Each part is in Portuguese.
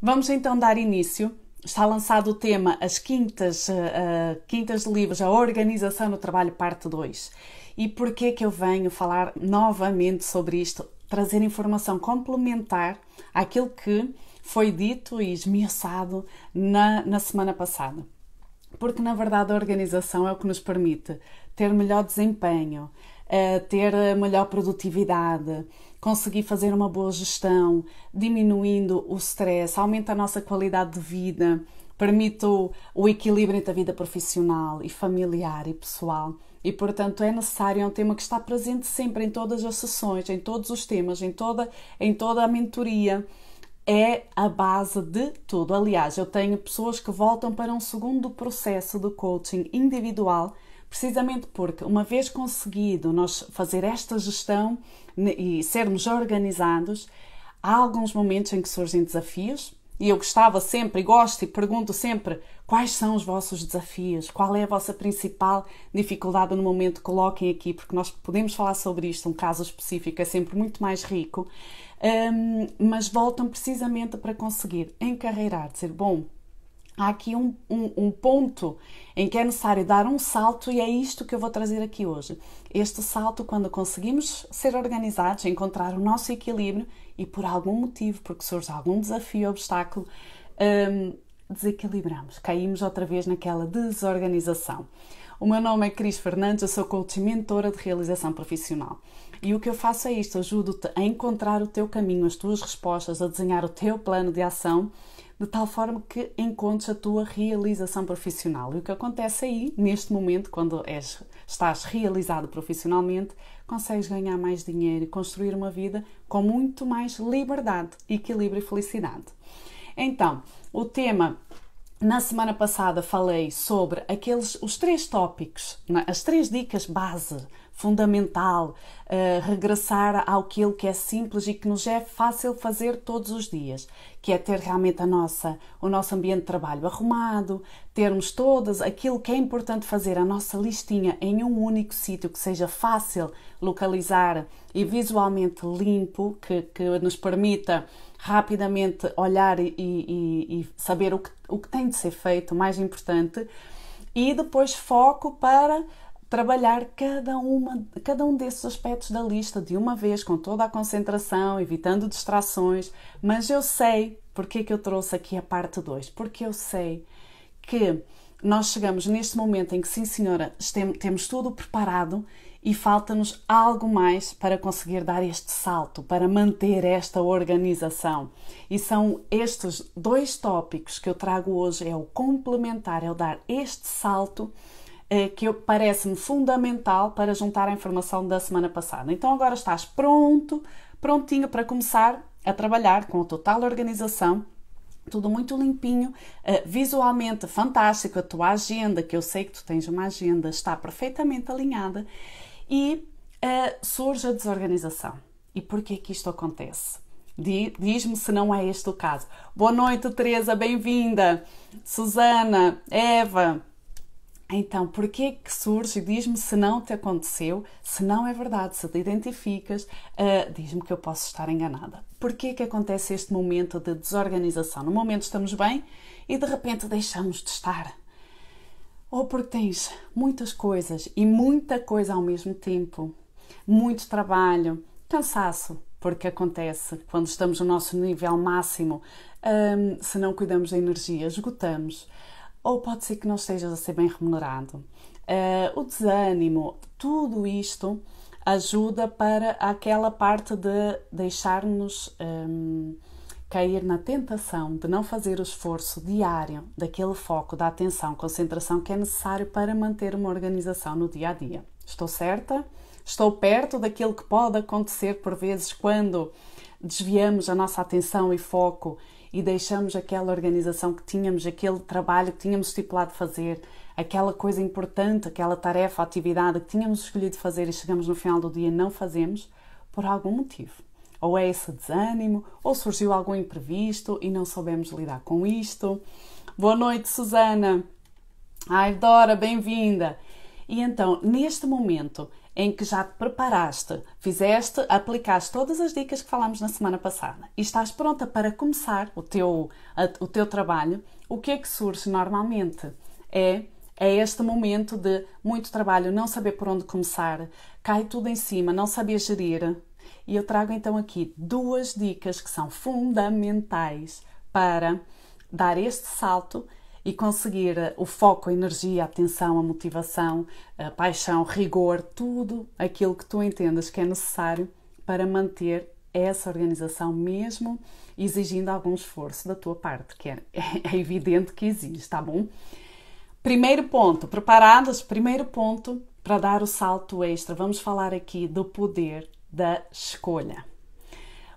Vamos então dar início. Está lançado o tema As Quintas de Livros, a Organização no Trabalho, parte 2. E porquê que eu venho falar novamente sobre isto? Trazer informação complementar àquilo que foi dito e esmiuçado na semana passada. Porque, na verdade, a organização é o que nos permite ter melhor desempenho, ter melhor produtividade, conseguir fazer uma boa gestão, diminuindo o stress, aumenta a nossa qualidade de vida, permite o equilíbrio entre a vida profissional e familiar e pessoal. E, portanto, é necessário, é um tema que está presente sempre em todas as sessões, em todos os temas, em toda a mentoria. É a base de tudo. Aliás, eu tenho pessoas que voltam para um segundo processo de coaching individual, precisamente porque, uma vez conseguido nós fazer esta gestão e sermos organizados, há alguns momentos em que surgem desafios, e eu gostava sempre, e gosto e pergunto sempre, quais são os vossos desafios? Qual é a vossa principal dificuldade no momento? Coloquem aqui, porque nós podemos falar sobre isto, um caso específico é sempre muito mais rico, mas voltam precisamente para conseguir encarreirar, dizer, bom, há aqui um ponto em que é necessário dar um salto e é isto que eu vou trazer aqui hoje. Este salto, quando conseguimos ser organizados, encontrar o nosso equilíbrio e por algum motivo, porque surge algum desafio, obstáculo, desequilibramos, caímos outra vez naquela desorganização. O meu nome é Cris Fernandes, eu sou coach e mentora de realização profissional. E o que eu faço é isto, ajudo-te a encontrar o teu caminho, as tuas respostas, a desenhar o teu plano de ação, de tal forma que encontres a tua realização profissional. E o que acontece aí, neste momento, quando estás realizado profissionalmente, consegues ganhar mais dinheiro e construir uma vida com muito mais liberdade, equilíbrio e felicidade. Então, o tema, na semana passada falei sobre os 3 tópicos, as 3 dicas base, fundamental, regressar àquilo que é simples e que nos é fácil fazer todos os dias, que é ter realmente o nosso ambiente de trabalho arrumado, termos todas aquilo que é importante fazer, a nossa listinha em um único sítio, que seja fácil localizar e visualmente limpo, que nos permita rapidamente olhar e saber o que tem de ser feito, mais importante, e depois foco para trabalhar cada um desses aspectos da lista de uma vez, com toda a concentração, evitando distrações. Mas eu sei porque é que eu trouxe aqui a parte 2, porque eu sei que nós chegamos neste momento em que, sim senhora, temos tudo preparado e falta-nos algo mais para conseguir dar este salto, para manter esta organização. E são estes 2 tópicos que eu trago hoje, é o complementar, é o dar este salto que parece-me fundamental para juntar a informação da semana passada. Então agora estás prontinho para começar a trabalhar com a total organização, tudo muito limpinho, visualmente fantástico, a tua agenda, que eu sei que tu tens uma agenda, está perfeitamente alinhada, e surge a desorganização. E porquê que isto acontece? Diz-me se não é este o caso. Boa noite, Teresa, bem-vinda. Susana, Eva. Então, porquê que surge? Diz-me se não te aconteceu, se não é verdade, se te identificas, diz-me que eu posso estar enganada. Porquê que acontece este momento de desorganização? No momento estamos bem e de repente deixamos de estar. Ou porque tens muitas coisas e muita coisa ao mesmo tempo, muito trabalho, cansaço, porque acontece quando estamos no nosso nível máximo, se não cuidamos da energia, esgotamos. Ou pode ser que não estejas a ser bem remunerado. O desânimo, tudo isto ajuda para aquela parte de deixar-nos cair na tentação de não fazer o esforço diário daquele foco, da atenção, concentração que é necessário para manter uma organização no dia a dia. Estou certa? Estou perto daquilo que pode acontecer por vezes quando desviamos a nossa atenção e foco e deixamos aquela organização que tínhamos, aquele trabalho que tínhamos estipulado fazer, aquela coisa importante, aquela tarefa, atividade que tínhamos escolhido fazer e chegamos no final do dia e não fazemos, por algum motivo. Ou é esse desânimo, ou surgiu algum imprevisto e não soubemos lidar com isto. Boa noite, Susana. Ai, Dora, bem-vinda. E então, neste momento em que já te preparaste, fizeste, aplicaste todas as dicas que falámos na semana passada e estás pronta para começar o teu trabalho, o que é que surge normalmente? É este momento de muito trabalho, não saber por onde começar, cai tudo em cima, não saber gerir. E eu trago então aqui 2 dicas que são fundamentais para dar este salto e conseguir o foco, a energia, a atenção, a motivação, a paixão, rigor, tudo aquilo que tu entendas que é necessário para manter essa organização, mesmo exigindo algum esforço da tua parte, que é evidente que exige, tá bom? Primeiro ponto, preparadas? Primeiro ponto para dar o salto extra. Vamos falar aqui do poder da escolha.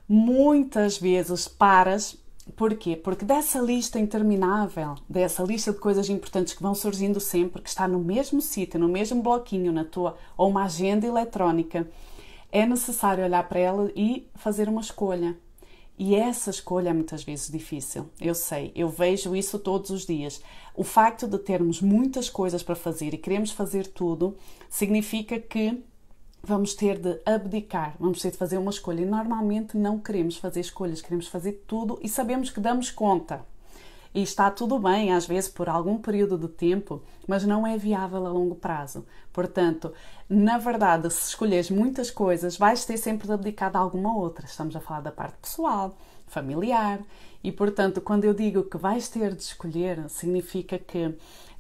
Muitas vezes paras. Porquê? Porque dessa lista interminável, dessa lista de coisas importantes que vão surgindo sempre, que está no mesmo sítio, no mesmo bloquinho, na tua, ou uma agenda eletrónica, é necessário olhar para ela e fazer uma escolha. E essa escolha é muitas vezes difícil. Eu sei, eu vejo isso todos os dias. O facto de termos muitas coisas para fazer e queremos fazer tudo, significa que vamos ter de abdicar, vamos ter de fazer uma escolha. E normalmente não queremos fazer escolhas, queremos fazer tudo e sabemos que damos conta. E está tudo bem, às vezes, por algum período de tempo, mas não é viável a longo prazo. Portanto, na verdade, se escolheres muitas coisas, vais ter sempre de abdicar de alguma outra. Estamos a falar da parte pessoal, familiar. E, portanto, quando eu digo que vais ter de escolher, significa que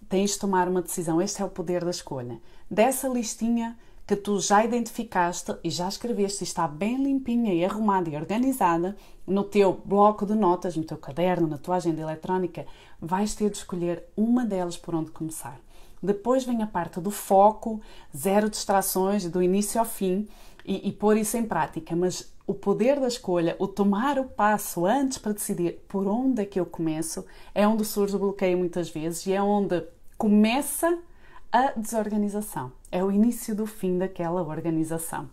tens de tomar uma decisão. Este é o poder da escolha. Dessa listinha que tu já identificaste e já escreveste e está bem limpinha e arrumada e organizada no teu bloco de notas, no teu caderno, na tua agenda eletrónica, vais ter de escolher uma delas por onde começar. Depois vem a parte do foco, 0 distrações, do início ao fim e pôr isso em prática. Mas o poder da escolha, o tomar o passo antes para decidir por onde é que eu começo, é onde surge o bloqueio muitas vezes e é onde começa a desorganização. É o início do fim daquela organização.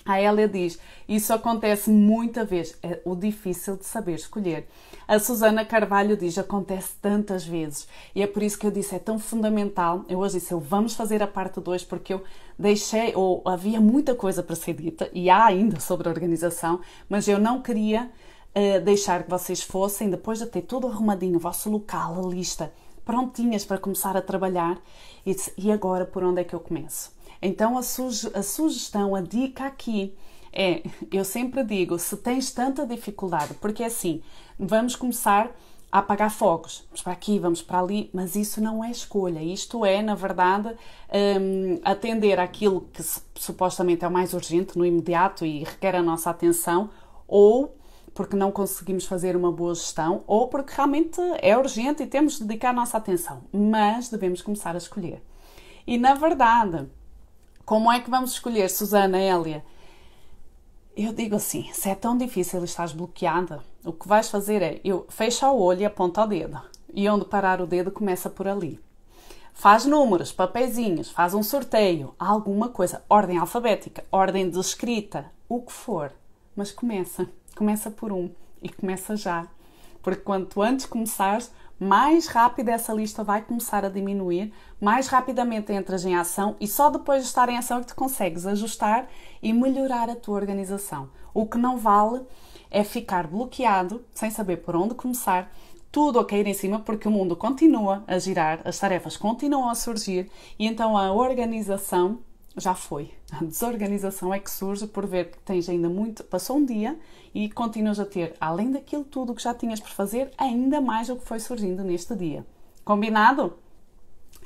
A Hélia diz, isso acontece muita vez, é o difícil de saber escolher. A Susana Carvalho diz, acontece tantas vezes. E é por isso que eu disse, é tão fundamental. Eu hoje disse, vamos fazer a parte 2, porque eu deixei, ou havia muita coisa para ser dita, e há ainda sobre a organização, mas eu não queria deixar que vocês fossem, depois de ter tudo arrumadinho, o vosso local, a lista, prontinhas para começar a trabalhar, e agora por onde é que eu começo? Então a sugestão, a dica aqui é, eu sempre digo, se tens tanta dificuldade, porque assim, vamos começar a apagar fogos, vamos para aqui, vamos para ali, mas isso não é escolha, isto é, na verdade, atender àquilo que supostamente é o mais urgente, no imediato e requer a nossa atenção, ou porque não conseguimos fazer uma boa gestão, ou porque realmente é urgente e temos de dedicar a nossa atenção, mas devemos começar a escolher. E na verdade, como é que vamos escolher, Susana, Hélia? Eu digo assim, se é tão difícil e estás bloqueada, o que vais fazer é, fecha o olho e aponta o dedo. E onde parar o dedo começa por ali. Faz números, papeizinhos, faz um sorteio, alguma coisa, ordem alfabética, ordem de escrita, o que for. Mas começa por um e começa já. Porque quanto antes começares, mais rápido essa lista vai começar a diminuir, mais rapidamente entras em ação e só depois de estar em ação é que tu consegues ajustar e melhorar a tua organização. O que não vale é ficar bloqueado, sem saber por onde começar, tudo a cair em cima, porque o mundo continua a girar, as tarefas continuam a surgir e então a organização já foi. A desorganização é que surge por ver que tens ainda muito, passou um dia e continuas a ter, além daquilo tudo que já tinhas por fazer, ainda mais o que foi surgindo neste dia. Combinado?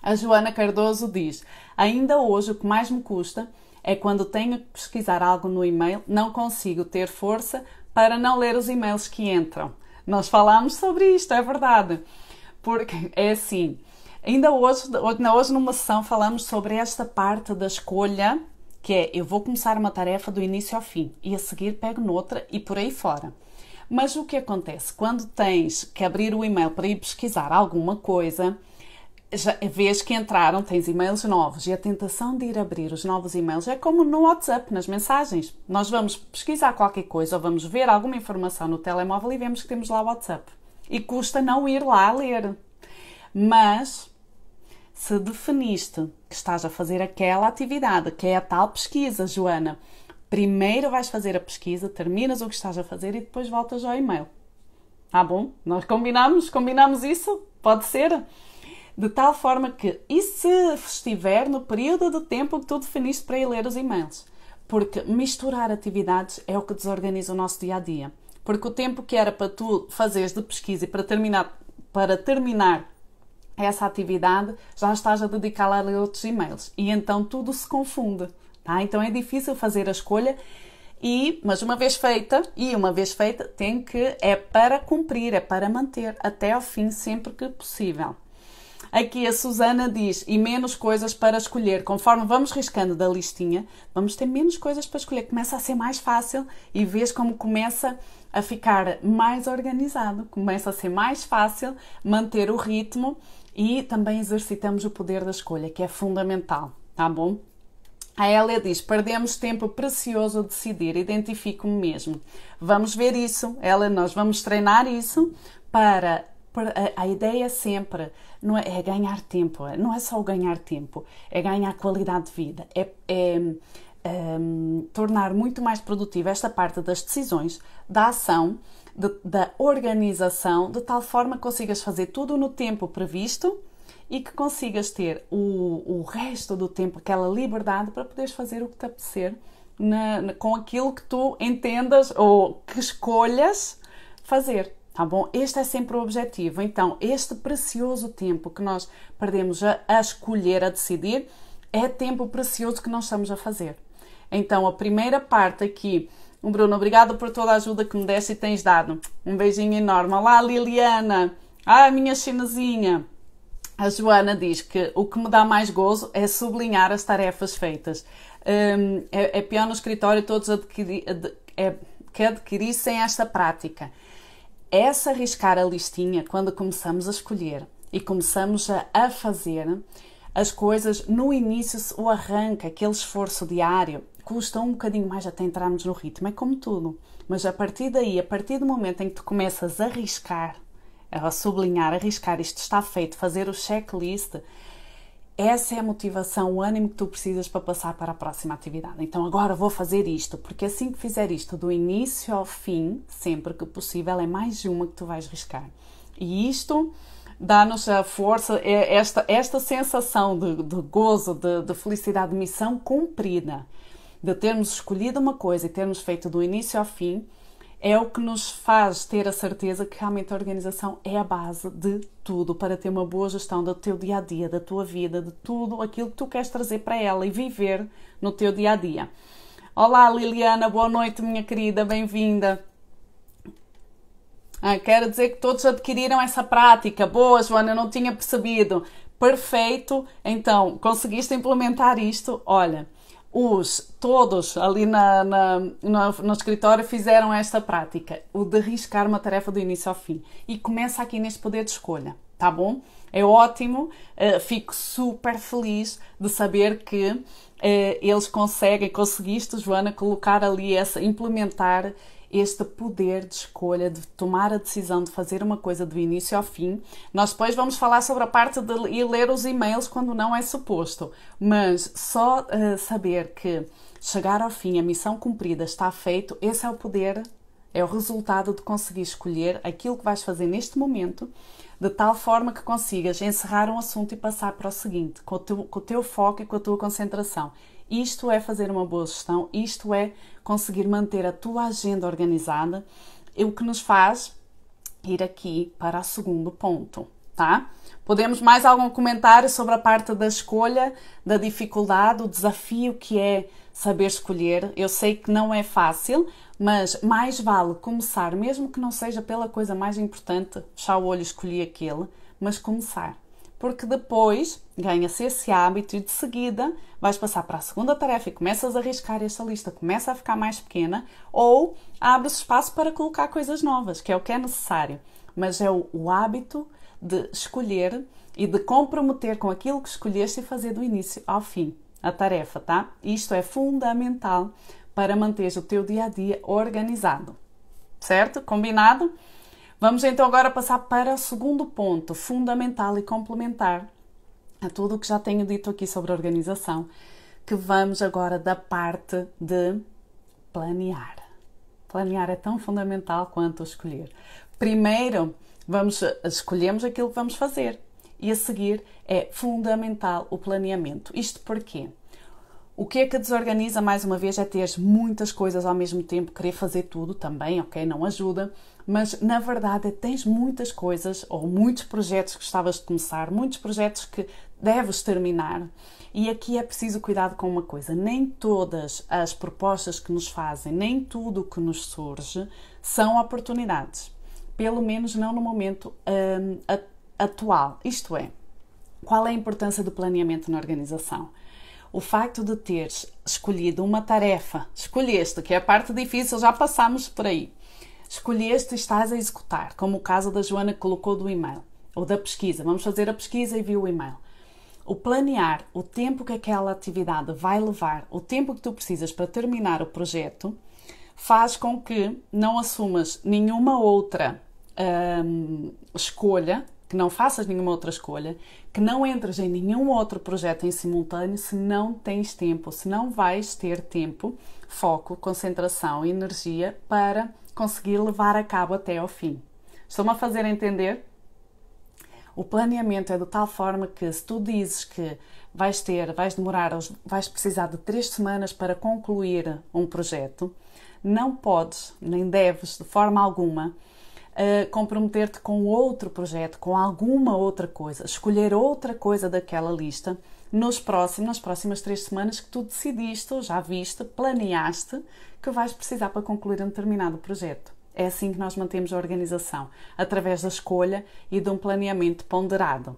A Joana Cardoso diz, ainda hoje o que mais me custa é quando tenho que pesquisar algo no e-mail, não consigo ter força para não ler os e-mails que entram. Nós falámos sobre isto, é verdade. Porque é assim, ainda hoje numa sessão falamos sobre esta parte da escolha, que é, eu vou começar uma tarefa do início ao fim e a seguir pego noutra e por aí fora. Mas o que acontece? Quando tens que abrir o e-mail para ir pesquisar alguma coisa, já vês que entraram, tens e-mails novos e a tentação de ir abrir os novos e-mails é como no WhatsApp, nas mensagens. Nós vamos pesquisar qualquer coisa ou vamos ver alguma informação no telemóvel e vemos que temos lá o WhatsApp. E custa não ir lá ler. Mas Se definiste que estás a fazer aquela atividade, que é a tal pesquisa, Joana, primeiro vais fazer a pesquisa, terminas o que estás a fazer e depois voltas ao e-mail. Tá bom? Nós combinamos isso? Pode ser? De tal forma que, e se estiver no período de tempo que tu definiste para ir ler os e-mails? Porque misturar atividades é o que desorganiza o nosso dia-a-dia. Porque o tempo que era para tu fazeres de pesquisa e para terminar essa atividade, já estás a dedicá-la a ler outros e-mails. E então tudo se confunde. Tá? Então é difícil fazer a escolha, mas uma vez feita, é para cumprir, é para manter até ao fim, sempre que possível. Aqui a Susana diz, e menos coisas para escolher. Conforme vamos riscando da listinha, vamos ter menos coisas para escolher. Começa a ser mais fácil e vês como começa a ficar mais organizado. Começa a ser mais fácil manter o ritmo e também exercitamos o poder da escolha, que é fundamental, tá bom? A Hélia diz, perdemos tempo precioso a decidir, identifico-me mesmo. Vamos ver isso, Hélia, nós vamos treinar isso para a ideia sempre não é ganhar tempo, não é só o ganhar tempo, é ganhar qualidade de vida, tornar muito mais produtiva esta parte das decisões, da ação, da organização, de tal forma que consigas fazer tudo no tempo previsto e que consigas ter o resto do tempo, aquela liberdade para poderes fazer o que te apetecer com aquilo que tu entendas ou que escolhas fazer. Tá bom? Este é sempre o objetivo. Então, este precioso tempo que nós perdemos a escolher, a decidir, é tempo precioso que nós estamos a fazer. Então, a primeira parte aqui, Bruno, obrigado por toda a ajuda que me deste e tens dado. Um beijinho enorme. Olá, Liliana. Minha chinesinha. A Joana diz que o que me dá mais gozo é sublinhar as tarefas feitas. É pior no escritório todos que adquirissem esta prática. Essa arriscar a listinha, quando começamos a escolher e começamos a fazer as coisas, no início o arranque, aquele esforço diário, custa um bocadinho mais até entrarmos no ritmo, é como tudo. Mas a partir daí, a partir do momento em que tu começas a arriscar, a sublinhar, arriscar, isto está feito, fazer o checklist, essa é a motivação, o ânimo que tu precisas para passar para a próxima atividade. Então agora vou fazer isto, porque assim que fizer isto do início ao fim, sempre que possível, é mais uma que tu vais riscar. E isto dá-nos a força, esta sensação de gozo, de felicidade, de missão cumprida, de termos escolhido uma coisa e termos feito do início ao fim, é o que nos faz ter a certeza que realmente a organização é a base de tudo para ter uma boa gestão do teu dia-a-dia, da tua vida, de tudo aquilo que tu queres trazer para ela e viver no teu dia-a-dia. Olá Liliana, boa noite minha querida, bem-vinda. Quero dizer que todos adquiriram essa prática. Boa, Joana, eu não tinha percebido. Perfeito, então conseguiste implementar isto, olha... Todos ali no escritório fizeram esta prática, o de riscar uma tarefa do início ao fim. E começa aqui neste poder de escolha, tá bom? É ótimo, fico super feliz de saber que eles conseguiste, Joana, colocar ali implementar este poder de escolha, de tomar a decisão de fazer uma coisa do início ao fim. Nós depois vamos falar sobre a parte de ir ler os e-mails quando não é suposto, mas só saber que chegar ao fim, a missão cumprida, está feito, esse é o poder, é o resultado de conseguir escolher aquilo que vais fazer neste momento, de tal forma que consigas encerrar um assunto e passar para o seguinte, com o teu foco e com a tua concentração. Isto é fazer uma boa gestão, isto é conseguir manter a tua agenda organizada, o que nos faz ir aqui para o segundo ponto, tá? Podemos mais algum comentário sobre a parte da escolha, da dificuldade, o desafio que é saber escolher? Eu sei que não é fácil, mas mais vale começar, mesmo que não seja pela coisa mais importante, fechar o olho e escolher aquele, mas começar. Porque depois ganha-se esse hábito e de seguida vais passar para a segunda tarefa e começas a arriscar esta lista, começa a ficar mais pequena ou abres espaço para colocar coisas novas, que é o que é necessário. Mas é o hábito de escolher e de comprometer com aquilo que escolheste e fazer do início ao fim a tarefa, tá? Isto é fundamental para manteres o teu dia-a-dia organizado, certo? Combinado? Vamos então agora passar para o segundo ponto, fundamental e complementar, a tudo o que já tenho dito aqui sobre organização, que vamos agora da parte de planear. Planear é tão fundamental quanto escolher. Primeiro, escolhemos aquilo que vamos fazer e a seguir é fundamental o planeamento. Isto porquê? O que é que desorganiza, mais uma vez, é ter muitas coisas ao mesmo tempo, querer fazer tudo também, ok? Não ajuda, mas na verdade tens muitas coisas ou muitos projetos que gostavas de começar, muitos projetos que deves terminar. E aqui é preciso cuidado com uma coisa: nem todas as propostas que nos fazem, nem tudo o que nos surge são oportunidades. Pelo menos não no momento atual. Isto é, qual é a importância do planeamento na organização? O facto de teres escolhido uma tarefa, escolheste, que é a parte difícil, já passámos por aí. Escolheste e estás a executar, como o caso da Joana que colocou do e-mail, ou da pesquisa. Vamos fazer a pesquisa e viu o e-mail. O planear o tempo que aquela atividade vai levar, o tempo que tu precisas para terminar o projeto, faz com que não assumas nenhuma outra escolha, que não faças nenhuma outra escolha, que não entres em nenhum outro projeto em simultâneo se não tens tempo, se não vais ter tempo, foco, concentração e energia para conseguir levar a cabo até ao fim. Estou-me a fazer entender? O planeamento é de tal forma que se tu dizes que vais precisar de 3 semanas para concluir um projeto, não podes, nem deves, de forma alguma, comprometer-te com outro projeto, com alguma outra coisa, escolher outra coisa daquela lista nas próximas 3 semanas que tu decidiste, já viste, planeaste que vais precisar para concluir um determinado projeto. É assim que nós mantemos a organização, através da escolha e de um planeamento ponderado.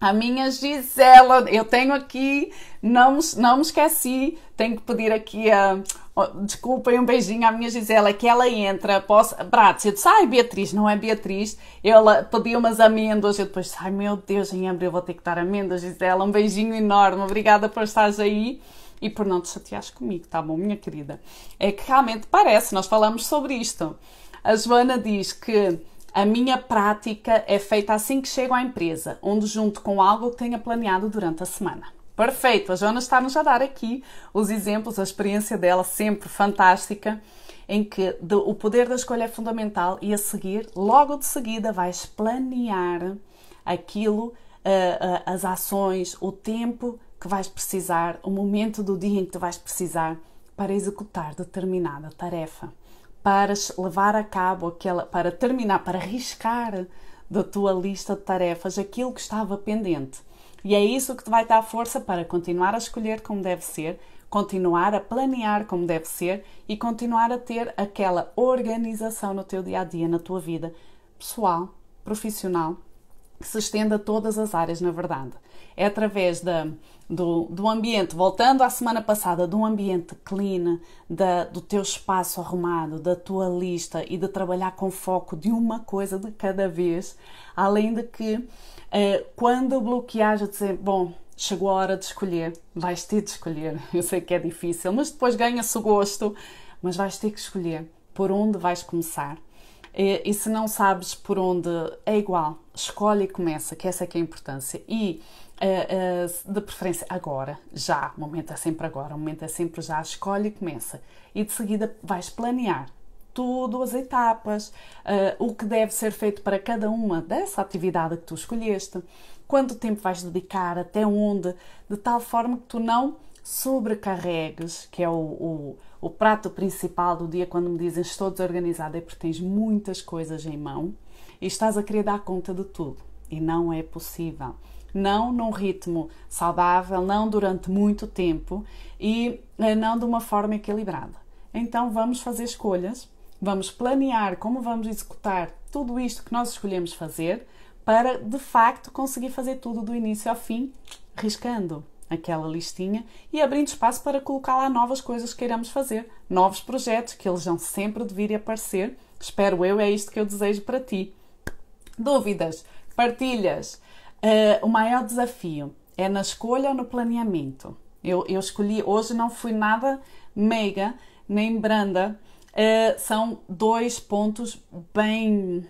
A minha Gisela, eu tenho aqui, não me esqueci, tenho que pedir aqui desculpem, um beijinho à minha Gisela, que ela entra, Bratis, eu disse, Beatriz, não é Beatriz, ela pediu umas amêndoas, eu depois disse, meu Deus, em abril vou ter que dar amêndoas, Gisela, um beijinho enorme, obrigada por estares aí e por não te chateares comigo, tá bom, minha querida? É que realmente parece, nós falamos sobre isto. A Joana diz que a minha prática é feita assim que chego à empresa, onde junto com algo que tenha planeado durante a semana. Perfeito, a Joana está-nos a dar aqui os exemplos, a experiência dela sempre fantástica, em que o poder da escolha é fundamental e a seguir, logo de seguida, vais planear aquilo, as ações, o tempo que vais precisar, o momento do dia em que tu vais precisar para executar determinada tarefa, para levar a cabo para terminar, para riscar da tua lista de tarefas aquilo que estava pendente. E é isso que te vai dar força para continuar a escolher como deve ser, continuar a planear como deve ser e continuar a ter aquela organização no teu dia-a-dia, na tua vida pessoal, profissional, que se estende a todas as áreas, na verdade. É através do ambiente, voltando à semana passada, de um ambiente clean, do teu espaço arrumado, da tua lista e de trabalhar com foco de uma coisa de cada vez, além de que quando bloqueares a dizer, bom, chegou a hora de escolher, vais ter de escolher, eu sei que é difícil, mas depois ganha-se o gosto, mas vais ter que escolher por onde vais começar. E se não sabes por onde, é igual, escolhe e começa, que essa é que é a importância. E de preferência agora, já, o momento é sempre agora, o momento é sempre já, escolhe e começa. E de seguida vais planear tudo, as etapas, o que deve ser feito para cada uma dessa atividade que tu escolheste, quanto tempo vais dedicar, até onde, de tal forma que tu não sobrecarregues, que é o prato principal do dia quando me dizem estou desorganizada, é porque tens muitas coisas em mão e estás a querer dar conta de tudo e não é possível. Não num ritmo saudável, não durante muito tempo e não de uma forma equilibrada. Então vamos fazer escolhas, vamos planear como vamos executar tudo isto que nós escolhemos fazer para de facto conseguir fazer tudo do início ao fim, riscando aquela listinha e abrindo espaço para colocar lá novas coisas que queiramos fazer, novos projetos que eles vão sempre de vir a aparecer. Espero eu, é isto que eu desejo para ti. Dúvidas, partilhas. O maior desafio é na escolha ou no planeamento? Eu escolhi, hoje não fui nada meiga nem branda, são 2 pontos bem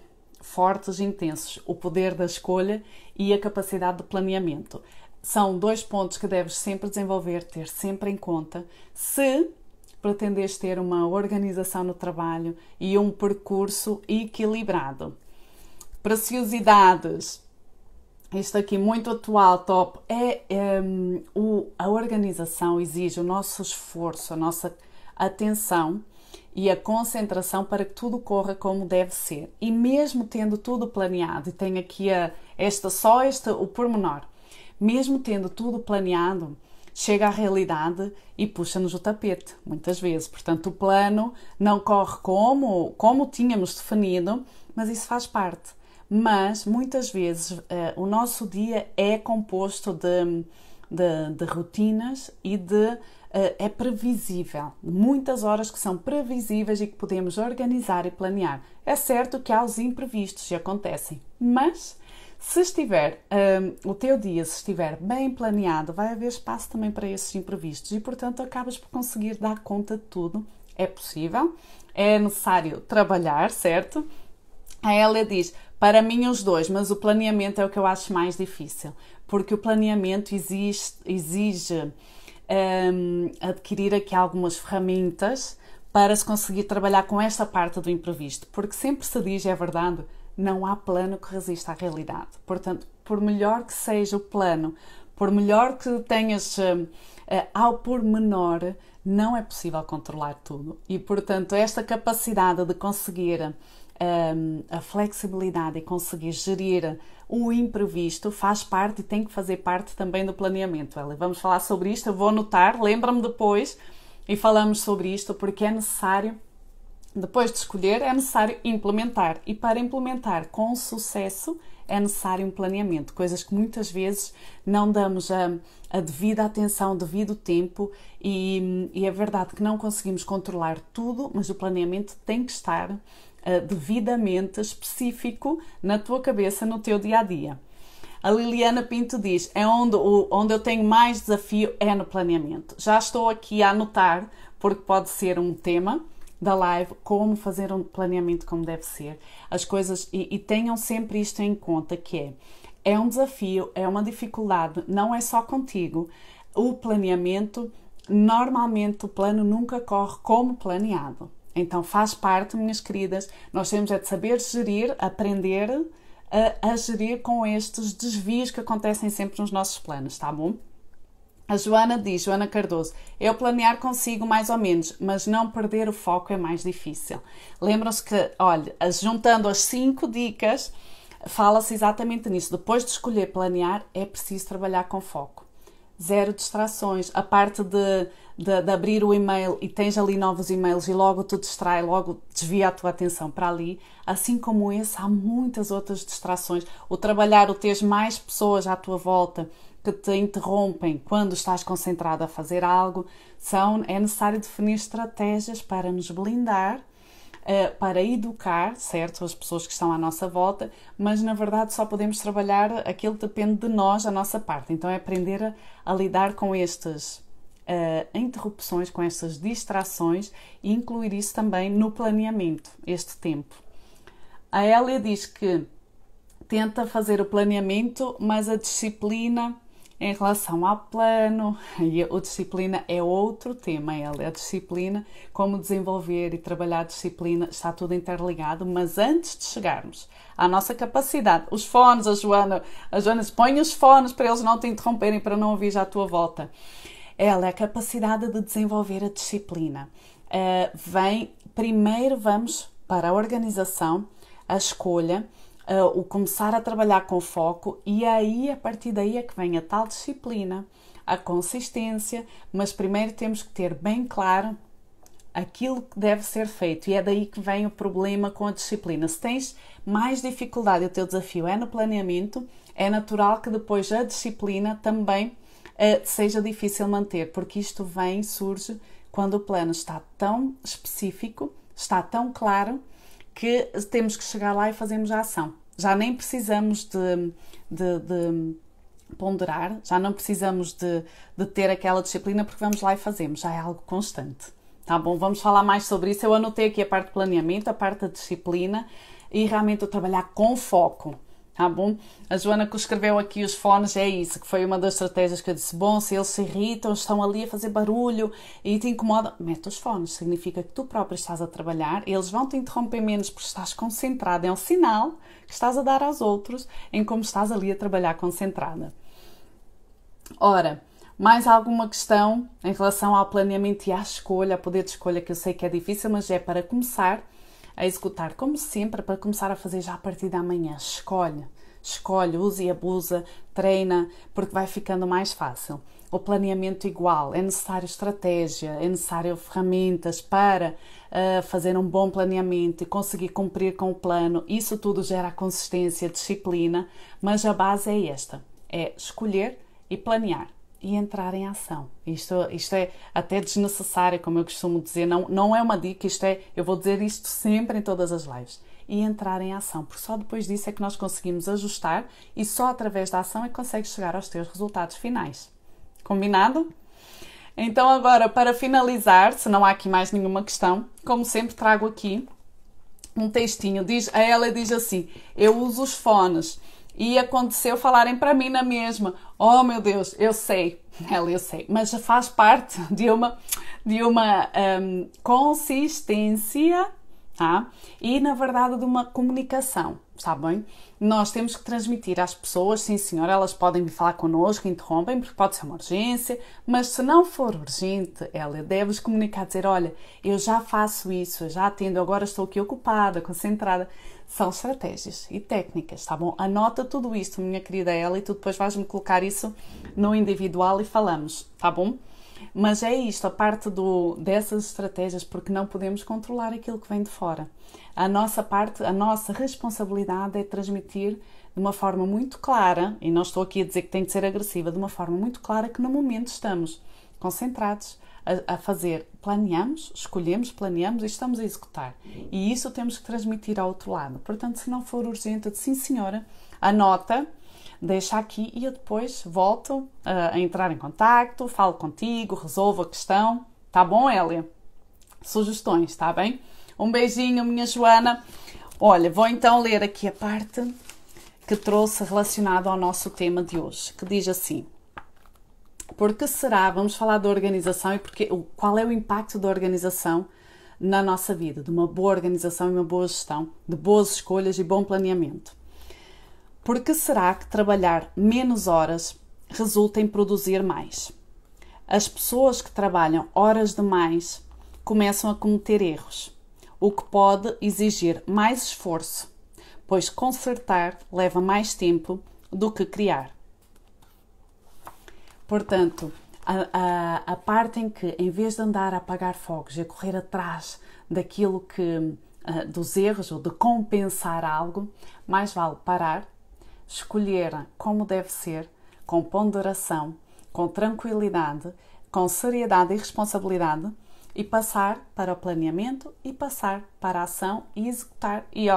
fortes e intensos: o poder da escolha e a capacidade de planeamento. São 2 pontos que deves sempre desenvolver, ter sempre em conta, se pretendes ter uma organização no trabalho e um percurso equilibrado. Preciosidades. Isto aqui muito atual, top. A organização exige o nosso esforço, a nossa atenção e a concentração para que tudo corra como deve ser. E mesmo tendo tudo planeado, e tenho aqui o pormenor, mesmo tendo tudo planeado, chega à realidade e puxa-nos o tapete, muitas vezes. Portanto, o plano não corre como tínhamos definido, mas isso faz parte. Mas, muitas vezes, o nosso dia é composto de rotinas e é previsível. Muitas horas que são previsíveis e que podemos organizar e planear. É certo que há os imprevistos e acontecem, mas se o teu dia estiver bem planeado, vai haver espaço também para esses imprevistos e, portanto, acabas por conseguir dar conta de tudo. É possível, é necessário trabalhar, certo? A Hélia diz: para mim os dois, mas o planeamento é o que eu acho mais difícil, porque o planeamento exige adquirir aqui algumas ferramentas para se conseguir trabalhar com esta parte do imprevisto, porque sempre se diz, é verdade, não há plano que resista à realidade. Portanto, por melhor que seja o plano, por melhor que tenhas ao pormenor, não é possível controlar tudo. E, portanto, esta capacidade de conseguir a flexibilidade e conseguir gerir o imprevisto faz parte e tem que fazer parte também do planeamento. Vamos falar sobre isto, eu vou anotar, lembra-me depois e falamos sobre isto, porque é necessário, depois de escolher, é necessário implementar. E para implementar com sucesso é necessário um planeamento, coisas que muitas vezes não damos a devida atenção, o devido tempo, e é verdade que não conseguimos controlar tudo, mas o planeamento tem que estar devidamente específico na tua cabeça, no teu dia-a-dia. A Liliana Pinto diz: é onde eu tenho mais desafio é no planeamento. Já estou aqui a anotar, porque pode ser um tema da live, como fazer um planeamento como deve ser. As coisas, e tenham sempre isto em conta, que é um desafio, é uma dificuldade, não é só contigo. O planeamento, normalmente o plano nunca corre como planeado. Então faz parte, minhas queridas, nós temos de saber gerir, aprender a gerir com estes desvios que acontecem sempre nos nossos planos, tá bom? A Joana Cardoso: eu planear consigo mais ou menos, mas não perder o foco é mais difícil. Lembram-se que, olha, juntando as 5 dicas, fala-se exatamente nisso. Depois de escolher planear, é preciso trabalhar com foco. 0 distrações. A parte de abrir o e-mail e tens ali novos e-mails e logo te distrai, logo desvia a tua atenção para ali. Assim como esse, há muitas outras distrações. O trabalhar, o teres mais pessoas à tua volta que te interrompem quando estás concentrado a fazer algo, é necessário definir estratégias para nos blindar, para educar, certo, as pessoas que estão à nossa volta, mas na verdade só podemos trabalhar aquilo que depende de nós, a nossa parte. Então é aprender a lidar com estas interrupções, com estas distrações e incluir isso também no planeamento, este tempo. A Hélia diz que tenta fazer o planeamento, mas a disciplina em relação ao plano, e a disciplina é outro tema, a disciplina, como desenvolver e trabalhar a disciplina, está tudo interligado, mas antes de chegarmos à nossa capacidade, os fones, a Joana põe os fones para eles não te interromperem, para não ouvir já à tua volta. Ela é a capacidade de desenvolver a disciplina. Primeiro vamos para a organização, a escolha, o começar a trabalhar com foco, e aí a partir daí é que vem a tal disciplina, a consistência, mas primeiro temos que ter bem claro aquilo que deve ser feito, e é daí que vem o problema com a disciplina. Se tens mais dificuldade e o teu desafio é no planeamento, é natural que depois a disciplina também seja difícil manter, porque isto surge quando o plano está tão específico, está tão claro, que temos que chegar lá e fazemos a ação. Já nem precisamos de ponderar, já não precisamos de ter aquela disciplina, porque vamos lá e fazemos, já é algo constante. Tá bom? Vamos falar mais sobre isso. Eu anotei aqui a parte do planeamento, a parte da disciplina, e realmente eu trabalhar com foco. Tá bom? A Joana que escreveu aqui os fones é isso, que foi uma das estratégias que eu disse. Bom, se eles se irritam, estão ali a fazer barulho e te incomodam, mete os fones. Significa que tu próprio estás a trabalhar, eles vão te interromper menos porque estás concentrada. É um sinal que estás a dar aos outros em como estás ali a trabalhar concentrada. Ora, mais alguma questão em relação ao planeamento e à escolha, ao poder de escolha, que eu sei que é difícil, mas é para começar a executar, como sempre, para começar a fazer já a partir da manhã. Escolhe, usa e abusa, treina, porque vai ficando mais fácil. O planeamento igual, é necessário estratégia, é necessário ferramentas para fazer um bom planeamento e conseguir cumprir com o plano. Isso tudo gera consistência, disciplina, mas a base é esta, é escolher e planear. E entrar em ação. Isto é até desnecessário, como eu costumo dizer, não é uma dica, eu vou dizer isto sempre em todas as lives. E entrar em ação, porque só depois disso é que nós conseguimos ajustar e só através da ação é que consegues chegar aos teus resultados finais. Combinado? Então agora, para finalizar, se não há aqui mais nenhuma questão, como sempre trago aqui um textinho. Ela diz assim, eu uso os fones e aconteceu falarem para mim na mesma. Oh meu Deus, eu sei, mas faz parte de uma consistência, tá? E na verdade de uma comunicação, está bem? Nós temos que transmitir às pessoas, sim senhor, elas podem vir falar connosco, interrompem, porque pode ser uma urgência, mas se não for urgente, ela deves comunicar, dizer, olha, eu já faço isso, eu já atendo, agora estou aqui ocupada, concentrada. São estratégias e técnicas, tá bom? Anota tudo isto, minha querida Ela, e tu depois vais-me colocar isso no individual e falamos, tá bom? Mas é isto, a parte dessas estratégias, porque não podemos controlar aquilo que vem de fora. A nossa responsabilidade é transmitir de uma forma muito clara, e não estou aqui a dizer que tem que ser agressiva, de uma forma muito clara que no momento estamos concentrados a fazer, escolhemos, planeamos e estamos a executar. E isso temos que transmitir ao outro lado. Portanto, se não for urgente, sim senhora, anota, deixa aqui e eu depois volto a entrar em contacto, falo contigo, resolvo a questão. Tá bom, Hélia? Sugestões, tá bem? Um beijinho, minha Joana. Olha, vou então ler aqui a parte que trouxe relacionada ao nosso tema de hoje, que diz assim: porque será, vamos falar da organização e qual é o impacto da organização na nossa vida, de uma boa organização e uma boa gestão, de boas escolhas e bom planeamento. Porque será que trabalhar menos horas resulta em produzir mais? As pessoas que trabalham horas demais começam a cometer erros, o que pode exigir mais esforço, pois consertar leva mais tempo do que criar. Portanto, a parte em que, em vez de andar a apagar fogos e a correr atrás daquilo dos erros ou de compensar algo, mais vale parar, escolher como deve ser, com ponderação, com tranquilidade, com seriedade e responsabilidade, e passar para o planeamento e passar para a ação e executar e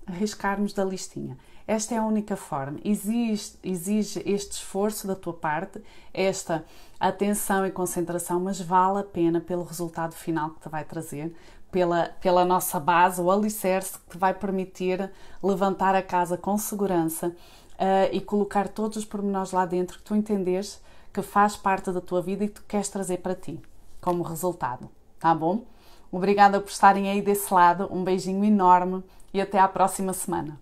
arriscarmos da listinha. Esta é a única forma. Exige este esforço da tua parte, esta atenção e concentração, mas vale a pena pelo resultado final que te vai trazer, pela nossa base, o alicerce que te vai permitir levantar a casa com segurança e colocar todos os pormenores lá dentro que tu entendes que faz parte da tua vida e que tu queres trazer para ti como resultado. Tá bom? Obrigada por estarem aí desse lado. Um beijinho enorme e até à próxima semana.